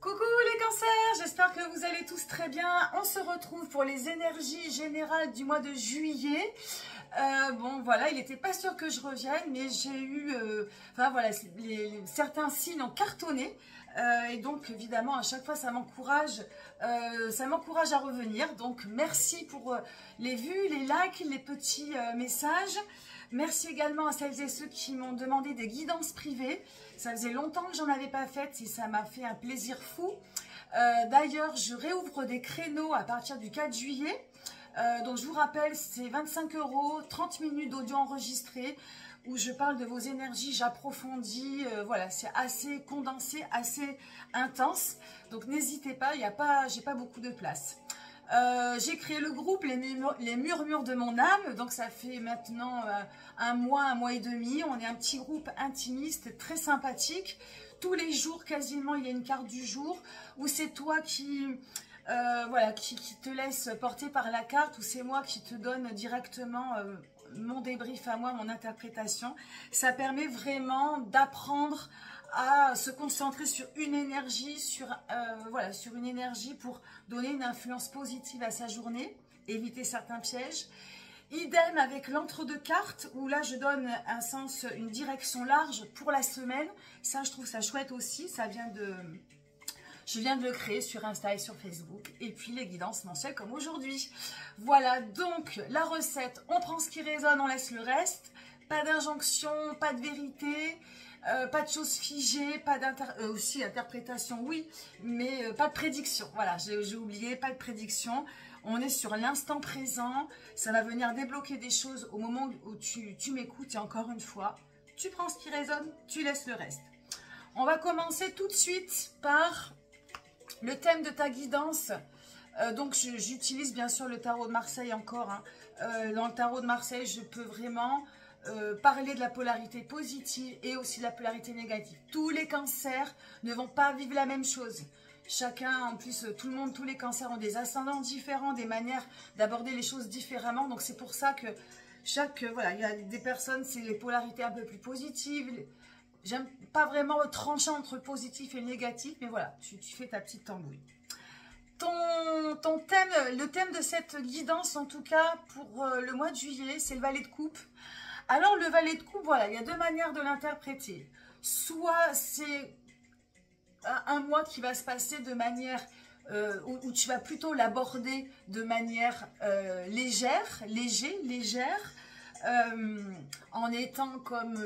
Coucou les cancers, j'espère que vous allez tous très bien. On se retrouve pour les énergies générales du mois de juillet. Bon voilà, il n'était pas sûr que je revienne, mais j'ai eu, enfin voilà, certains signes ont cartonné. Et donc évidemment à chaque fois ça m'encourage à revenir. Donc merci pour les vues, les likes, les petits messages. Merci également à celles et ceux qui m'ont demandé des guidances privées. Ça faisait longtemps que j'en avais pas fait et ça m'a fait un plaisir fou. D'ailleurs, je réouvre des créneaux à partir du 4 juillet. Donc je vous rappelle, c'est 25 €, 30 minutes d'audio enregistré où je parle de vos énergies, j'approfondis. Voilà, c'est assez condensé, assez intense. Donc n'hésitez pas, j'ai pas beaucoup de place. J'ai créé le groupe les Murmures de mon âme, donc ça fait maintenant un mois et demi. On est un petit groupe intimiste, très sympathique. Tous les jours, quasiment, il y a une carte du jour où c'est toi voilà, qui te laisse porter par la carte, ou c'est moi qui te donne directement mon débrief à moi, mon interprétation. Ça permet vraiment d'apprendre à se concentrer sur une énergie, voilà, sur une énergie pour donner une influence positive à sa journée, éviter certains pièges. Idem avec l'entre-deux cartes, où là je donne un sens, une direction large pour la semaine. Ça, je trouve ça chouette aussi. Je viens de le créer sur Insta et sur Facebook. Et puis les guidances mensuelles comme aujourd'hui. Voilà, donc la recette, on prend ce qui résonne, on laisse le reste. Pas d'injonction, pas de vérité. Pas de choses figées, pas aussi interprétation, oui, mais pas de prédiction. Voilà, j'ai oublié, pas de prédiction. On est sur l'instant présent. Ça va venir débloquer des choses au moment où tu m'écoutes. Et encore une fois, tu prends ce qui résonne, tu laisses le reste. On va commencer tout de suite par le thème de ta guidance. Donc j'utilise bien sûr le tarot de Marseille encore. Hein. Dans le tarot de Marseille, je peux vraiment parler de la polarité positive et aussi de la polarité négative. Tous les cancers ne vont pas vivre la même chose. Chacun, en plus, tous les cancers ont des ascendants différents, des manières d'aborder les choses différemment. Donc c'est pour ça que voilà, il y a des personnes, c'est les polarités un peu plus positives. J'aime pas vraiment trancher entre positif et négatif, mais voilà, tu fais ta petite tambouille. Ton thème, le thème de cette guidance, en tout cas pour le mois de juillet, c'est le valet de coupe. Alors le valet de coupe, voilà, il y a deux manières de l'interpréter. Soit c'est un mois qui va se passer de manière où tu vas plutôt l'aborder de manière légère, en étant comme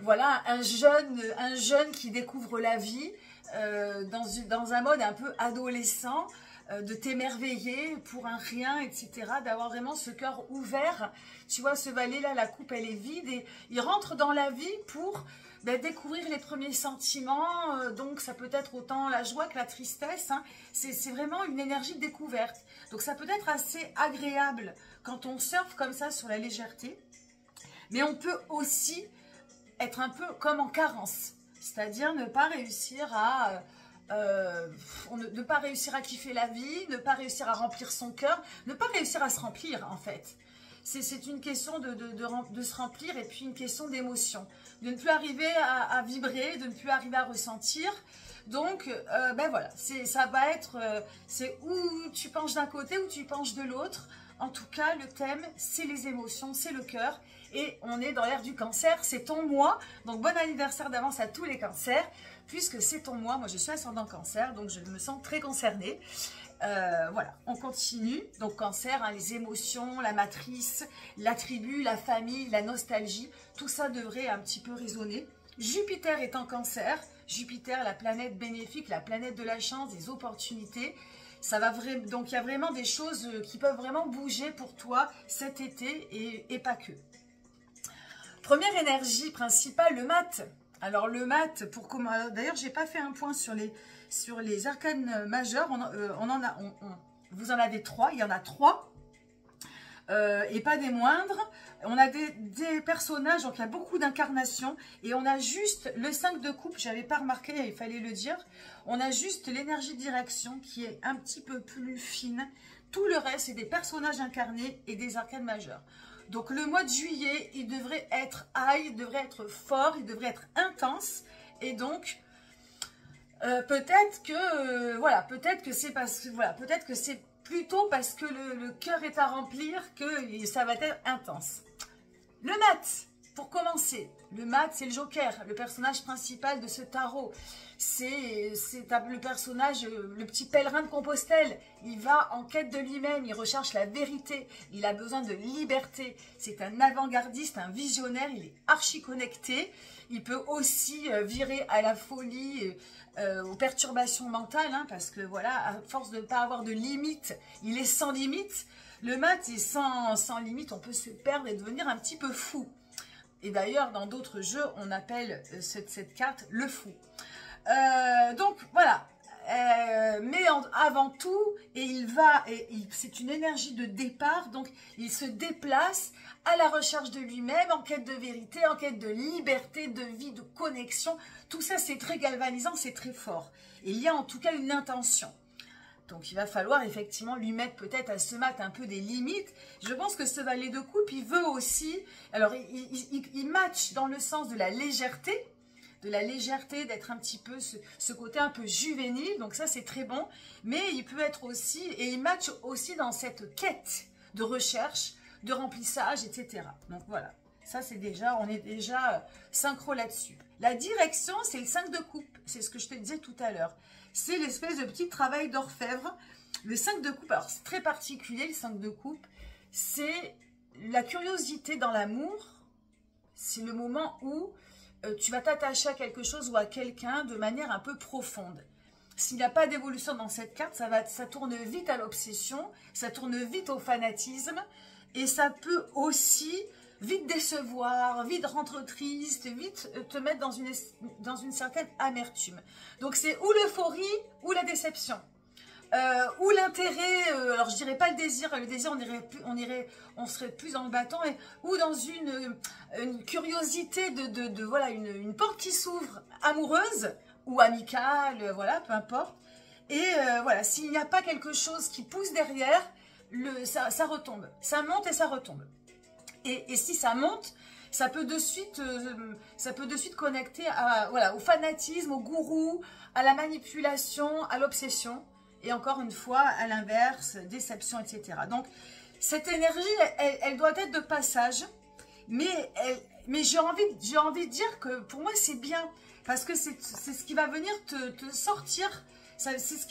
voilà, un jeune qui découvre la vie dans un mode un peu adolescent, de t'émerveiller pour un rien, etc. D'avoir vraiment ce cœur ouvert. Tu vois, ce valet-là, la coupe, elle est vide et il rentre dans la vie pour découvrir les premiers sentiments. Donc, ça peut être autant la joie que la tristesse. Hein. C'est vraiment une énergie de découverte. Donc, ça peut être assez agréable quand on surfe comme ça sur la légèreté. Mais on peut aussi être un peu comme en carence. C'est-à-dire ne pas réussir à... ne pas réussir à kiffer la vie, ne pas réussir à remplir son cœur, ne pas réussir à se remplir en fait. C'est une question de se remplir et puis une question d'émotion. De ne plus arriver à vibrer, de ne plus arriver à ressentir. Donc, voilà, ça va être, c'est où tu penches d'un côté ou tu penches de l'autre. En tout cas, le thème, c'est les émotions, c'est le cœur. Et on est dans l'ère du cancer, c'est ton mois. Donc, bon anniversaire d'avance à tous les cancers, puisque c'est ton mois. Moi, je suis ascendant cancer, donc je me sens très concernée. Voilà, on continue. Donc, cancer, hein, les émotions, la matrice, la tribu, la famille, la nostalgie, tout ça devrait un petit peu résonner. Jupiter est en cancer. Jupiter, la planète bénéfique, la planète de la chance, des opportunités. Ça va donc il y a vraiment des choses qui peuvent vraiment bouger pour toi cet été et pas que. Première énergie principale, le mat. Alors le mat, pour comment, d'ailleurs j'ai pas fait un point sur les arcanes majeures. Vous en avez 3, il y en a 3. Et pas des moindres. On a des personnages, donc il y a beaucoup d'incarnations. Et on a juste le 5 de coupe, j'avais pas remarqué, il fallait le dire. On a juste l'énergie de direction qui est un petit peu plus fine. Tout le reste, c'est des personnages incarnés et des arcanes majeures. Donc le mois de juillet, il devrait être high, il devrait être fort, il devrait être intense. Et donc, peut-être que voilà, peut-être que c'est parce que voilà, peut-être que c'est plutôt parce que le cœur est à remplir que ça va être intense. Le mat, pour commencer, le mat c'est le Joker, le personnage principal de ce tarot. C'est le personnage, le petit pèlerin de Compostelle. Il va en quête de lui-même, il recherche la vérité, il a besoin de liberté. C'est un avant-gardiste, un visionnaire, il est archi connecté. Il peut aussi virer à la folie, aux perturbations mentales, hein, parce que voilà, à force de ne pas avoir de limites, il est sans limite. Le mat est sans limite, on peut se perdre et devenir un petit peu fou. Et d'ailleurs, dans d'autres jeux, on appelle cette carte le fou. Donc voilà, mais avant tout, c'est une énergie de départ, donc il se déplace à la recherche de lui-même, en quête de vérité, en quête de liberté, de vie, de connexion. Tout ça, c'est très galvanisant, c'est très fort. Et il y a en tout cas une intention. Donc il va falloir effectivement lui mettre peut-être à ce mat un peu des limites. Je pense que ce valet de coupe, il veut aussi, alors il match dans le sens de la légèreté, d'être un petit peu ce côté un peu juvénile, donc ça c'est très bon, mais il peut être aussi, et il match aussi dans cette quête de recherche, de remplissage, etc. Donc voilà, ça c'est déjà, on est déjà synchro là-dessus. La direction, c'est le 5 de coupe, c'est ce que je te disais tout à l'heure. C'est l'espèce de petit travail d'orfèvre. Le 5 de coupe, alors c'est très particulier le 5 de coupe, c'est la curiosité dans l'amour, c'est le moment où tu vas t'attacher à quelque chose ou à quelqu'un de manière un peu profonde. S'il n'y a pas d'évolution dans cette carte, ça tourne vite à l'obsession, ça tourne vite au fanatisme, et ça peut aussi vite décevoir, vite rendre triste, vite te mettre dans une certaine amertume. Donc c'est ou l'euphorie ou la déception. Ou l'intérêt, alors je dirais pas le désir on serait plus dans le bâton, ou dans une curiosité voilà, une porte qui s'ouvre amoureuse ou amicale, voilà, peu importe. Et voilà, s'il n'y a pas quelque chose qui pousse derrière, ça retombe, ça monte et ça retombe. Et si ça monte, ça peut de suite connecter voilà, au fanatisme, au gourou, à la manipulation, à l'obsession. Et encore une fois, à l'inverse, déception, etc. Donc, cette énergie, elle doit être de passage. Mais j'ai envie de dire que pour moi, c'est bien. Parce que c'est ce qui va venir te sortir. C'est ce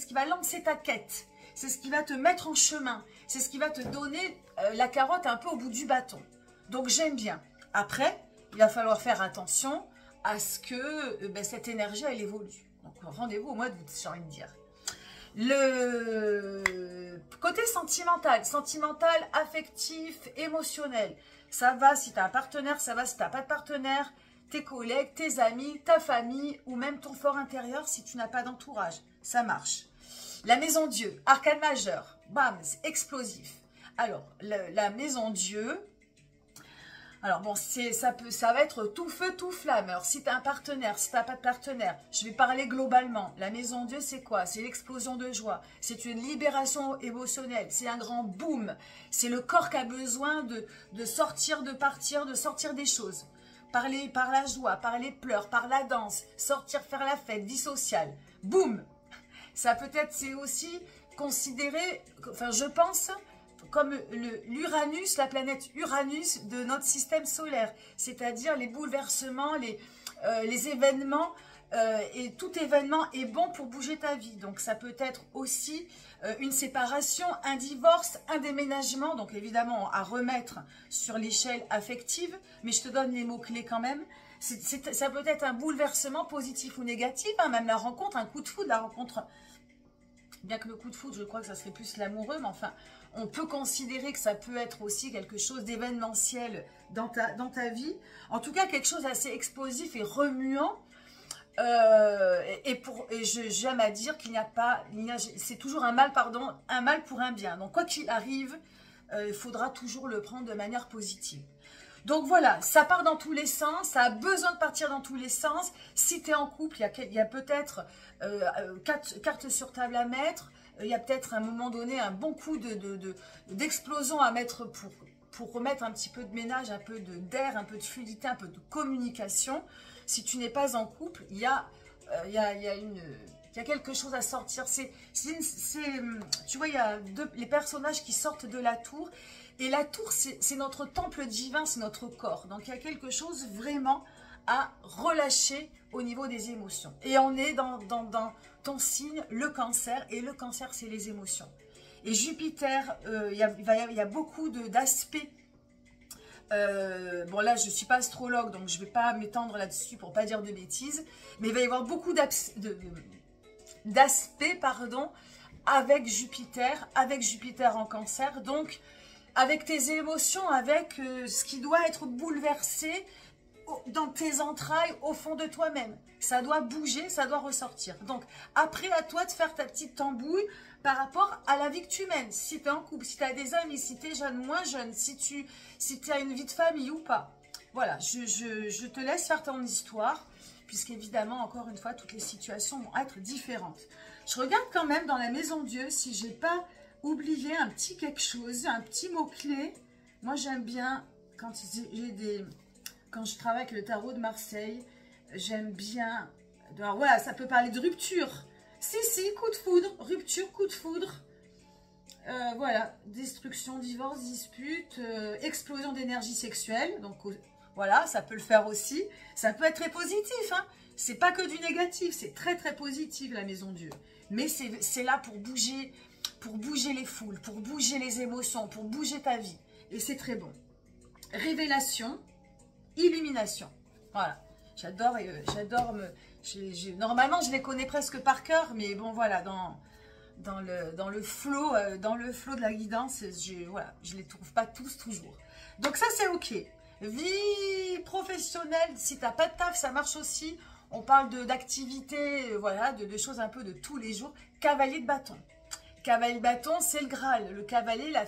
qui va lancer ta quête. C'est ce qui va te mettre en chemin. C'est ce qui va te donner la carotte un peu au bout du bâton. Donc, j'aime bien. Après, il va falloir faire attention à ce que cette énergie, elle évolue. Donc, rendez-vous au mois d'août, j'ai envie de dire. Le côté sentimental, affectif, émotionnel, ça va si tu as un partenaire, ça va si tu n'as pas de partenaire, tes collègues, tes amis, ta famille ou même ton fort intérieur si tu n'as pas d'entourage, ça marche. La maison Dieu, arcane majeur, bam, c'est explosif. Alors, la maison Dieu, alors bon, ça va être tout feu, tout flamme. Alors si tu as un partenaire, si tu n'as pas de partenaire, je vais parler globalement. La maison Dieu, c'est quoi? C'est l'explosion de joie. C'est une libération émotionnelle. C'est un grand boom. C'est le corps qui a besoin de sortir, de partir, de sortir des choses. Par la joie, par les pleurs, par la danse, sortir, faire la fête, vie sociale. Boum! Ça peut-être, c'est aussi considéré, enfin je pense, comme l'Uranus, la planète Uranus de notre système solaire, c'est-à-dire les bouleversements, les événements, et tout événement est bon pour bouger ta vie. Donc ça peut être aussi une séparation, un divorce, un déménagement, donc évidemment à remettre sur l'échelle affective, mais je te donne les mots-clés quand même. Ça peut être un bouleversement positif ou négatif, hein, même la rencontre, un coup de foudre, la rencontre, bien que le coup de foudre, je crois que ça serait plus l'amoureux, mais enfin, on peut considérer que ça peut être aussi quelque chose d'événementiel dans ta vie. En tout cas, quelque chose d'assez explosif et remuant. J'aime à dire qu'il n'y a pas, c'est toujours un mal, pardon, un mal pour un bien. Donc, quoi qu'il arrive, il faudra toujours le prendre de manière positive. Donc voilà, ça part dans tous les sens, ça a besoin de partir dans tous les sens. Si tu es en couple, il y a peut-être 4 cartes sur table à mettre. Il y a peut-être à un moment donné un bon coup d'explosion à mettre pour remettre un petit peu de ménage, un peu d'air, un peu de fluidité, un peu de communication. Si tu n'es pas en couple, il y a il y a quelque chose à sortir. Tu vois, il y a les personnages qui sortent de la tour. Et la tour, c'est notre temple divin, c'est notre corps. Donc, il y a quelque chose vraiment à relâcher au niveau des émotions. Et on est dans ton signe, le cancer. Et le cancer, c'est les émotions. Et Jupiter, il y a beaucoup d'aspects. Bon, là, je ne suis pas astrologue, donc je ne vais pas m'étendre là-dessus pour ne pas dire de bêtises. Mais il va y avoir beaucoup d'aspects, pardon, avec Jupiter en cancer. Donc, avec tes émotions, avec ce qui doit être bouleversé dans tes entrailles, au fond de toi-même. Ça doit bouger, ça doit ressortir. Donc, après, à toi de faire ta petite tambouille par rapport à la vie que tu mènes. Si tu es en couple, si tu as des amis, si tu es jeune, moins jeune, si tu as une vie de famille ou pas. Voilà, je te laisse faire ton histoire, puisqu'évidemment, encore une fois, toutes les situations vont être différentes. Je regarde quand même dans la maison Dieu si j'ai pas oublié un petit quelque chose, un petit mot-clé. Moi, j'aime bien quand je travaille avec le tarot de Marseille, j'aime bien. Alors voilà, ça peut parler de rupture. Si, coup de foudre, rupture, coup de foudre. Voilà, destruction, divorce, dispute, explosion d'énergie sexuelle. Donc voilà, ça peut le faire aussi. Ça peut être très positif, hein. C'est pas que du négatif, c'est très très positif la maison Dieu. Mais c'est là pour bouger les foules, pour bouger les émotions, pour bouger ta vie. Et c'est très bon. Révélation, illumination. Voilà. J'adore normalement, je les connais presque par cœur, mais bon, voilà, dans le flow de la guidance, voilà, je les trouve pas tous toujours. Donc ça, c'est ok. Vie professionnelle, si t'as pas de taf, ça marche aussi. On parle d'activités, voilà, de choses un peu de tous les jours. Cavalier de bâton. Cavalier de bâton, c'est le Graal. Le cavalier, il a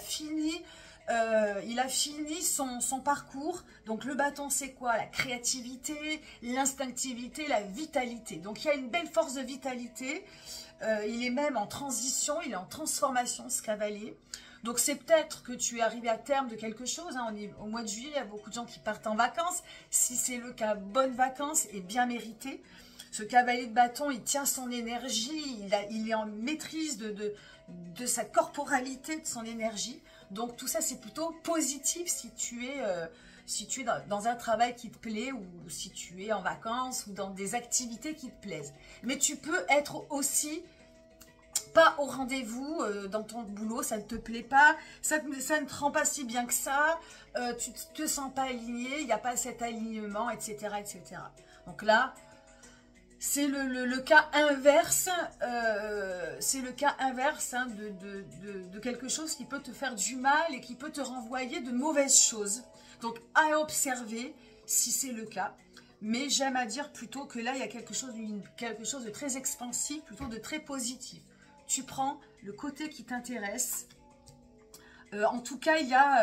fini son parcours. Donc le bâton, c'est quoi? La créativité, l'instinctivité, la vitalité. Donc il y a une belle force de vitalité. Il est même en transition, il est en transformation, ce cavalier. Donc c'est peut-être que tu es arrivé à terme de quelque chose. Hein. On est au mois de juillet, il y a beaucoup de gens qui partent en vacances. Si c'est le cas, bonnes vacances et bien méritées. Ce cavalier de bâton, il tient son énergie, il est en maîtrise de sa corporalité, de son énergie. Donc tout ça, c'est plutôt positif si tu es dans un travail qui te plaît ou si tu es en vacances ou dans des activités qui te plaisent. Mais tu peux être aussi pas au rendez-vous dans ton boulot, ça ne te plaît pas, ça ne te rend pas si bien que ça, tu ne te sens pas aligné, il n'y a pas cet alignement, etc. etc. Donc là, c'est le cas inverse, hein, de quelque chose qui peut te faire du mal et qui peut te renvoyer de mauvaises choses. Donc à observer si c'est le cas. Mais j'aime à dire plutôt que là, il y a quelque chose de très expansif, plutôt de très positif. Tu prends le côté qui t'intéresse. En tout cas,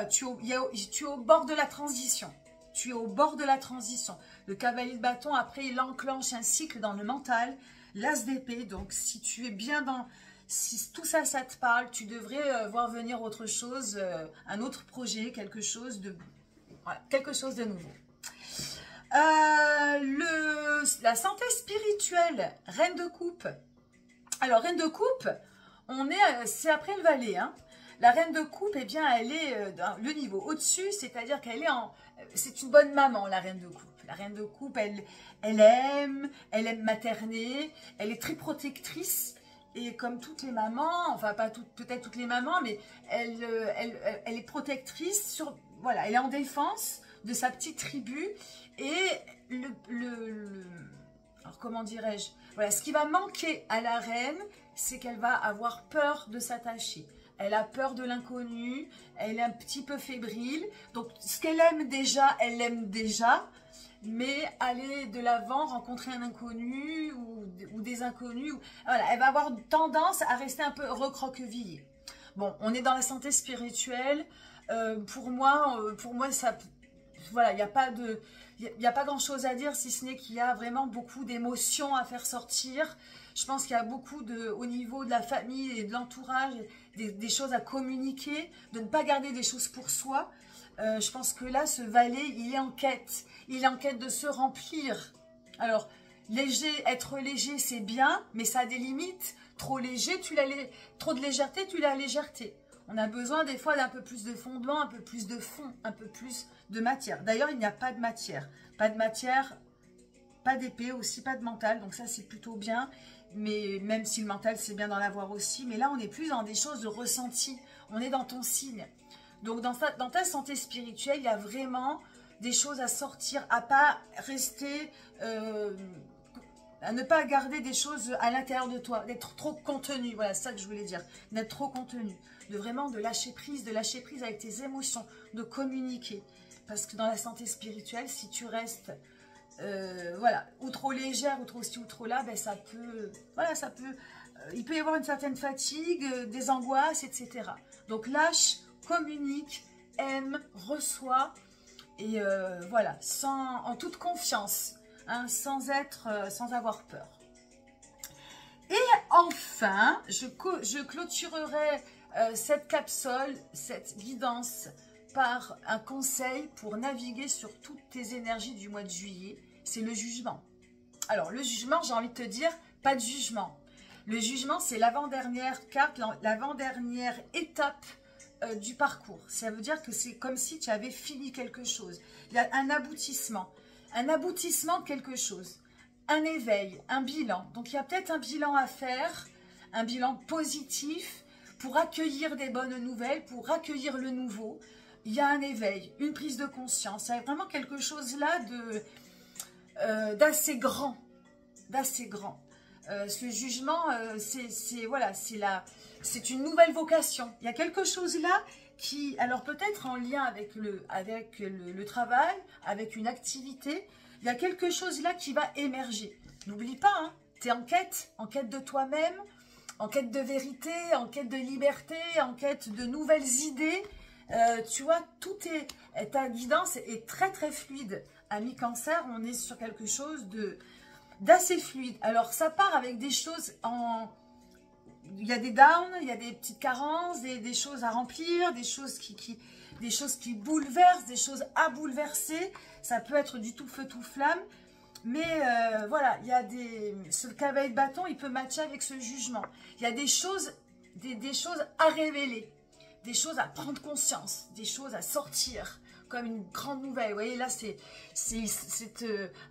tu es au bord de la transition. Tu es au bord de la transition. Le cavalier de bâton, après, il enclenche un cycle dans le mental. L'as d'épée, donc si tu es bien dans... Si tout ça, ça te parle, tu devrais voir venir autre chose, un autre projet, quelque chose de nouveau. La santé spirituelle, reine de coupe. Alors, reine de coupe, c'est après le valet, hein. La reine de coupe, eh bien, elle est dans le niveau au-dessus, c'est-à-dire qu'elle est c'est une bonne maman, la reine de coupe. La reine de coupe, elle aime materner, elle est très protectrice. Et comme toutes les mamans, enfin pas peut-être toutes les mamans, mais elle est protectrice, voilà, elle est en défense de sa petite tribu. Et alors comment dirais-je? Voilà, ce qui va manquer à la reine, c'est qu'elle va avoir peur de s'attacher. Elle a peur de l'inconnu, elle est un petit peu fébrile. Donc, ce qu'elle aime déjà, elle l'aime déjà. Mais aller de l'avant, rencontrer un inconnu ou des inconnus, voilà, elle va avoir tendance à rester un peu recroquevillée. Bon, on est dans la santé spirituelle. Pour moi, ça, voilà, il n'y a pas grand-chose à dire, si ce n'est qu'il y a vraiment beaucoup d'émotions à faire sortir. Je pense qu'il y a beaucoup au niveau de la famille et de l'entourage, des choses à communiquer, de ne pas garder des choses pour soi. Je pense que là, ce valet, il est en quête. Il est en quête de se remplir. Alors, Léger, être léger, c'est bien, mais ça a des limites. Trop léger, trop de légèreté, tu l'as légèreté. On a besoin des fois d'un peu plus de fondement, un peu plus de fond, un peu plus de matière. D'ailleurs, il n'y a pas de matière. Pas de matière, pas d'épée aussi, pas de mental. Donc ça, c'est plutôt bien. Mais même si le mental, c'est bien d'en avoir aussi. Mais là, on est plus dans des choses de ressenti. On est dans ton signe. Donc dans ta santé spirituelle, il y a vraiment des choses à sortir, à pas rester... à ne pas garder des choses à l'intérieur de toi, d'être trop contenu, voilà, c'est ça que je voulais dire, d'être trop contenu, de lâcher prise avec tes émotions, de communiquer, parce que dans la santé spirituelle, si tu restes, voilà, ou trop légère, ou trop ci, ou trop là, ben ça peut, voilà, il peut y avoir une certaine fatigue, des angoisses, etc. Donc lâche, communique, aime, reçois, et voilà, en toute confiance. Hein, sans avoir peur. Et enfin, je clôturerai cette capsule, cette guidance par un conseil pour naviguer sur toutes tes énergies du mois de juillet. C'est le jugement. Alors, le jugement, j'ai envie de te dire, pas de jugement. Le jugement, c'est l'avant-dernière carte, l'avant-dernière étape du parcours. Ça veut dire que c'est comme si tu avais fini quelque chose. Il y a un aboutissement. Un aboutissement de quelque chose, un éveil, un bilan. Donc, il y a peut-être un bilan à faire, un bilan positif pour accueillir des bonnes nouvelles, pour accueillir le nouveau. Il y a un éveil, une prise de conscience. Il y a vraiment quelque chose là d'assez grand, d'assez grand. Ce jugement, c'est une nouvelle vocation. Il y a quelque chose là qui, alors peut-être en lien avec le travail, avec une activité, il y a quelque chose là qui va émerger. N'oublie pas, hein, tu es en quête de toi-même, en quête de vérité, en quête de liberté, en quête de nouvelles idées. Tu vois, ta guidance est très très fluide. Ami Cancer, on est sur quelque chose d'assez fluide. Alors ça part avec des choses il y a des downs, il y a des petites carences, des choses à remplir, des choses qui bouleversent, des choses à bouleverser. Ça peut être du tout feu, tout flamme. Mais voilà, il y a ce cavalier de bâton, il peut matcher avec ce jugement. Il y a des choses à révéler, des choses à prendre conscience, des choses à sortir, comme une grande nouvelle. Vous voyez, là, c'est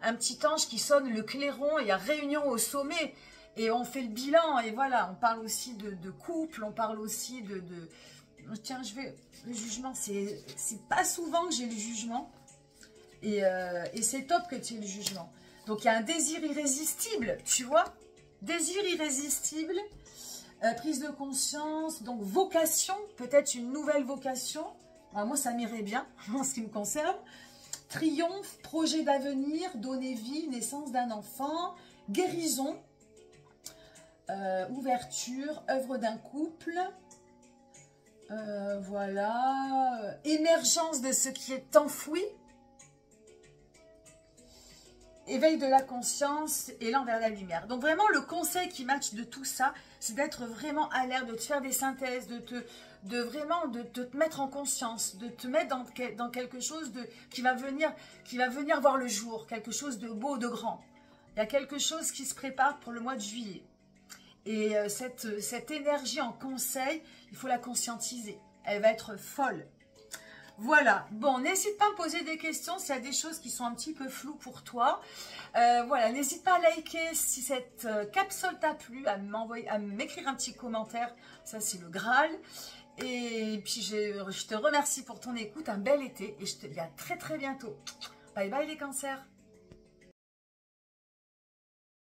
un petit ange qui sonne le clairon, il y a réunion au sommet. Et on fait le bilan, et voilà, on parle aussi de couple, on parle aussi tiens, le jugement, c'est pas souvent que j'ai le jugement, et c'est top que tu aies le jugement. Donc, il y a un désir irrésistible, tu vois, désir irrésistible, prise de conscience, donc vocation, peut-être une nouvelle vocation. Alors, moi, ça m'irait bien, en ce qui me concerne. Triomphe, projet d'avenir, donner vie, naissance d'un enfant, guérison, ouverture, œuvre d'un couple, voilà, émergence de ce qui est enfoui, éveil de la conscience, élan vers la lumière. Donc vraiment le conseil qui match de tout ça, c'est d'être vraiment alerte, de te faire des synthèses, de te mettre en conscience, de te mettre dans quelque chose qui va venir voir le jour, quelque chose de beau, de grand. Il y a quelque chose qui se prépare pour le mois de juillet. Et cette énergie en conseil, il faut la conscientiser. Elle va être folle. Voilà. Bon, n'hésite pas à me poser des questions s'il y a des choses qui sont un petit peu floues pour toi. Voilà, n'hésite pas à liker si cette capsule t'a plu, à m'écrire un petit commentaire. Ça, c'est le Graal. Et puis, je te remercie pour ton écoute. Un bel été. Et je te dis à très, très bientôt. Bye bye les cancers.